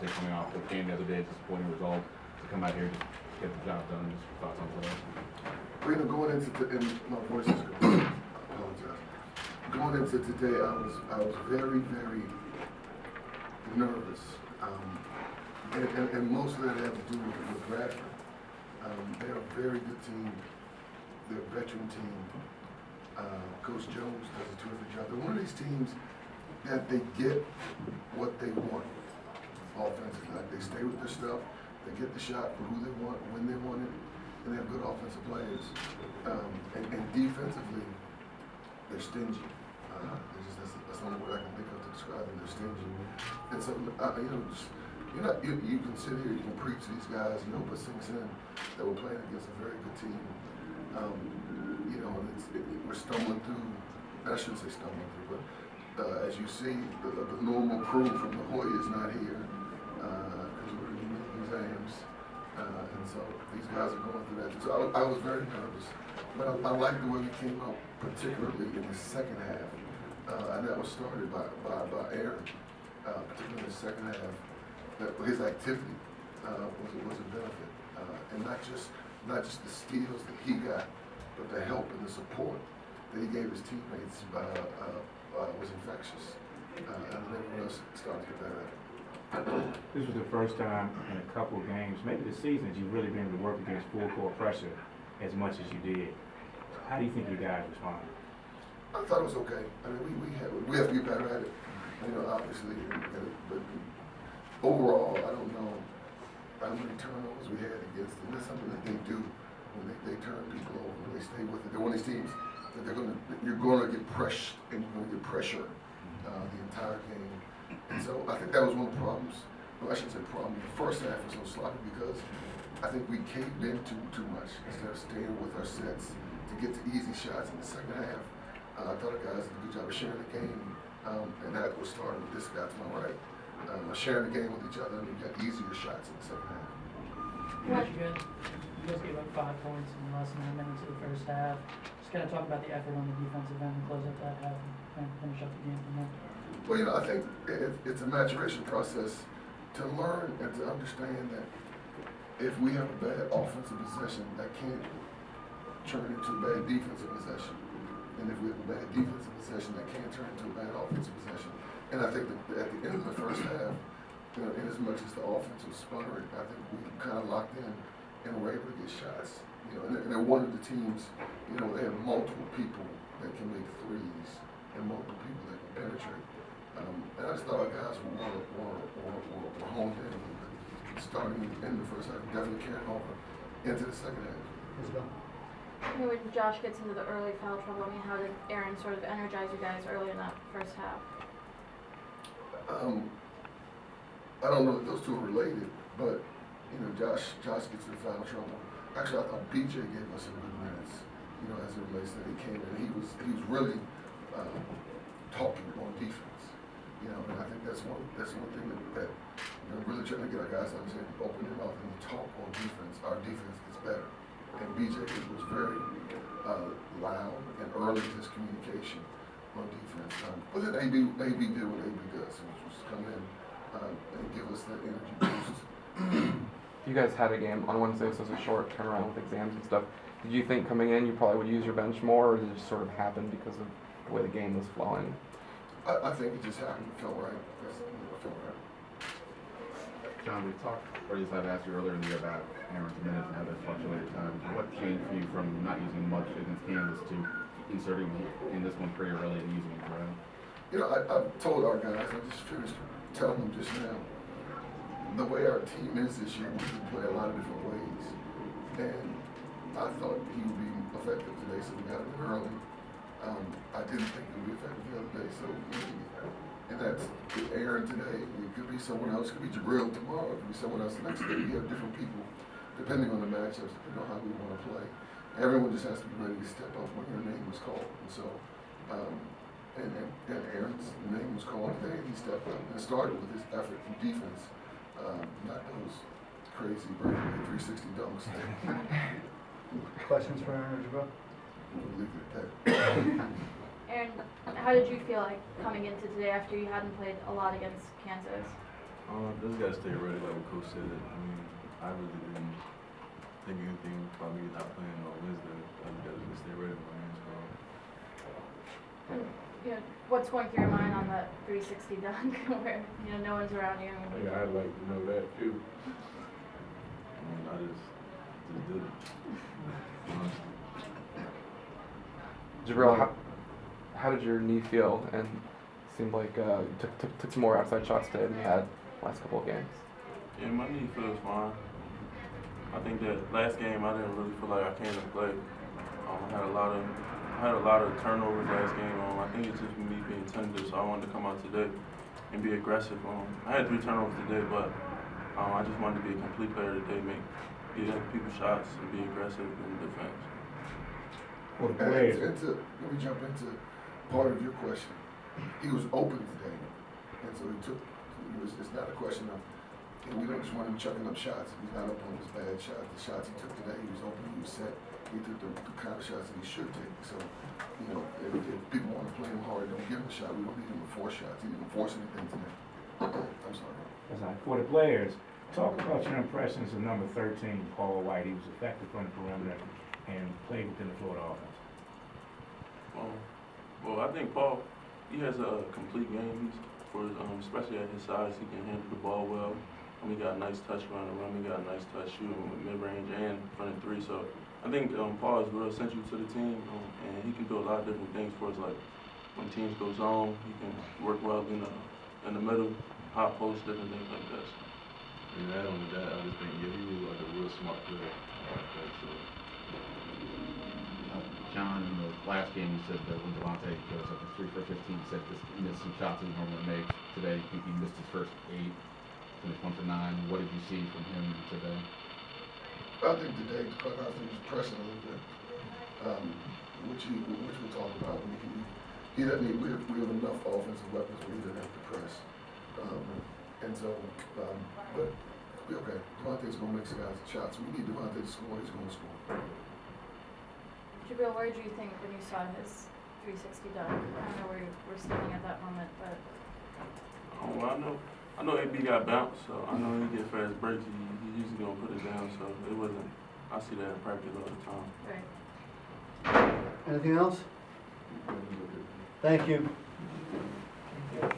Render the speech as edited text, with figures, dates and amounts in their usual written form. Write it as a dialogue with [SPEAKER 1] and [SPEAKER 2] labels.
[SPEAKER 1] obviously coming off the game the other day, disappointing result, to come out here to get the job done. Just thoughts on today?
[SPEAKER 2] Well, you know, going into my voice is good. I apologize. Going into today, I was very, very nervous, and most of that had to do with Radford. They're a very good team. They're a veteran team. Coach Jones does a terrific job. They're one of these teams that they get what they want offensively. Like they stay with their stuff, they get the shot for who they want, when they want it, and they have good offensive players. And defensively, they're stingy. That's the only word I can think of to describe them. They're stingy. And so, you can sit here, you can preach to these guys, but sinks in that we're playing against a very good team. We're stumbling through. I shouldn't say stumbling through, but as you see, the normal crew from the Hoya is not here because we're in exams, and so these guys are going through that. So I was very nervous, but I like the way we came out, particularly in the second half, and that was started by Aaron, particularly in the second half. That his activity was a benefit, and not just the steals that he got, but the help and the support that he gave his teammates was infectious, and everyone else started to get better.
[SPEAKER 3] This was the first time in a couple of games, maybe the season, that you've really been able to work against full court pressure as much as you did. How do you think you guys responded?
[SPEAKER 2] I thought it was okay. I mean, we have to get better at it, obviously, but overall, I don't know how many turnovers we had against them. That's something that they do when they turn people over, when they stay with it. They're one of these teams that you're gonna get pressed and you're gonna get pressure the entire game. And so I think that was one of the problems. Well, I shouldn't say problem. The first half was so sloppy because I think we caved in too much instead of staying with our sets to get to easy shots in the second half. I thought the guys did a good job of sharing the game, and that was starting with this guy to my right. Sharing the game with each other, and we got easier shots in the second half.
[SPEAKER 4] What? You guys gave up 5 points in less than 9 minutes of the first half. Just kind of talk about the effort on the defensive end and close out that half and finish up the game from there.
[SPEAKER 2] Well, I think it's a maturation process to learn and to understand that if we have a bad offensive possession, that can't turn into a bad defensive possession. And if we have a bad defensive possession, that can't turn into a bad offensive possession. And I think that at the end of the first half, in as much as the offense was sputtering, I think we kind of locked in and were able to get shots. And they're one of the teams, they have multiple people that can make threes and multiple people that can penetrate. And I just thought our guys were honed in a little bit, starting in the first half, definitely carrying over into the second half.
[SPEAKER 5] When Josh gets into the early foul trouble, how did Aaron sort of energize you guys early in that first half?
[SPEAKER 2] I don't know that those two are related, but Josh gets in foul trouble. Actually, I thought BJ gave us some good minutes, as it relates to that. He came in and he was really talking on defense, and I think that's one thing that really trying to get our guys to understand. Open it up and talk on defense. Our defense gets better, and BJ was very loud and early in his communication on defense. But then AB did what AB does, which was come in and give us that energy boost.
[SPEAKER 6] You guys had a game on Wednesday, so it was a short turnaround with exams and stuff. Did you think coming in you probably would use your bench more, or did it just sort of happen because of the way the game was flowing?
[SPEAKER 2] I think it just happened. It felt right. It felt right.
[SPEAKER 1] John, we talked, or at least I've asked you earlier in the year about Aaron's minutes and how they fluctuated at times. What changed for you from not using much against Kansas to inserting in this one pretty early and using it around?
[SPEAKER 2] I've told our guys, I just finished telling them just now, the way our team is this year, we can play a lot of different ways. And I thought he would be effective today, so we got him in early. I didn't think he would be effective the other day, so and that's Aaron today. It could be someone else. It could be Jabril tomorrow. It could be someone else the next day. We have different people, depending on the matchups, depending on how we want to play. Everyone just has to be ready to step up when their name was called. And so, and Aaron's name was called today, and he stepped up and started with his effort in defense. Not those crazy breakaway 360 dunks.
[SPEAKER 7] Questions for Aaron or Jabril?
[SPEAKER 2] We'll leave it at that.
[SPEAKER 5] Aaron, how did you feel like coming into today after you hadn't played a lot against Kansas?
[SPEAKER 7] Just gotta stay ready, like what Coach said. I mean, I really didn't think anything about me not playing on Wednesday. I just gotta stay ready when my hands go.
[SPEAKER 5] And, you know, what's going through your mind on that 360 dunk where, you know, no one's around you?
[SPEAKER 7] Yeah, I'd like to know that too. I mean, I just did it. Honestly.
[SPEAKER 6] Jabril, how did your knee feel? And it seemed like you took some more outside shots today than you had last couple of games.
[SPEAKER 8] Yeah, my knee feels fine. I think that last game I didn't really feel like I came to play. I had a lot of turnovers last game. I think it's just me being tentative, so I wanted to come out today and be aggressive. I had 3 turnovers today, but I just wanted to be a complete player today, get other people shots and be aggressive in defense.
[SPEAKER 3] For the players,
[SPEAKER 2] Let me jump into part of your question. He was open today, and so it's not a question of, we don't just want him chucking up shots. He's not up on his bad shots. The shots he took today, he was open, he was set. He took the kind of shots that he should take. So, you know, if people want to play him hard, don't give him a shot. We don't need him to force shots. He didn't force anything today. I'm sorry.
[SPEAKER 3] that's right. For the players, talk about your impressions of number 13, Paul White. He was effective from the perimeter and played within the Florida offense.
[SPEAKER 8] Well, I think Paul, he has a complete game. Especially at his size, he can handle the ball well. He got a nice touch running around. He got a nice touch shooting with mid-range and running 3. So I think Paul is real essential to the team, and he can do a lot of different things for us. Like when teams go zone, he can work well in the middle, high post, different things like that. So.
[SPEAKER 7] And add on to that, I just think he was like a real smart player. So.
[SPEAKER 1] John, in the last game, you said that when Devontae goes up to 3 for 15, you said just missed some shots he normally makes. Today, you think he missed his first 8, finished 1 for 9. What did you see from him today?
[SPEAKER 2] I think today, the clubhouse was pressing a little bit, which we'll talk about. He doesn't need, we have enough offensive weapons where he doesn't have to press. But we okay. Devontae's going to make some guys shots. We need Devontae to score. He's going to score.
[SPEAKER 5] Jabril, where did you think when you saw his 360 dunk? I don't know where you were standing at that moment, but.
[SPEAKER 8] I know AB got bounced, so I know he get fast breaks. He usually gonna put it down, so it wasn't. I see that in practice all the time.
[SPEAKER 5] Right.
[SPEAKER 9] Anything else? Thank you.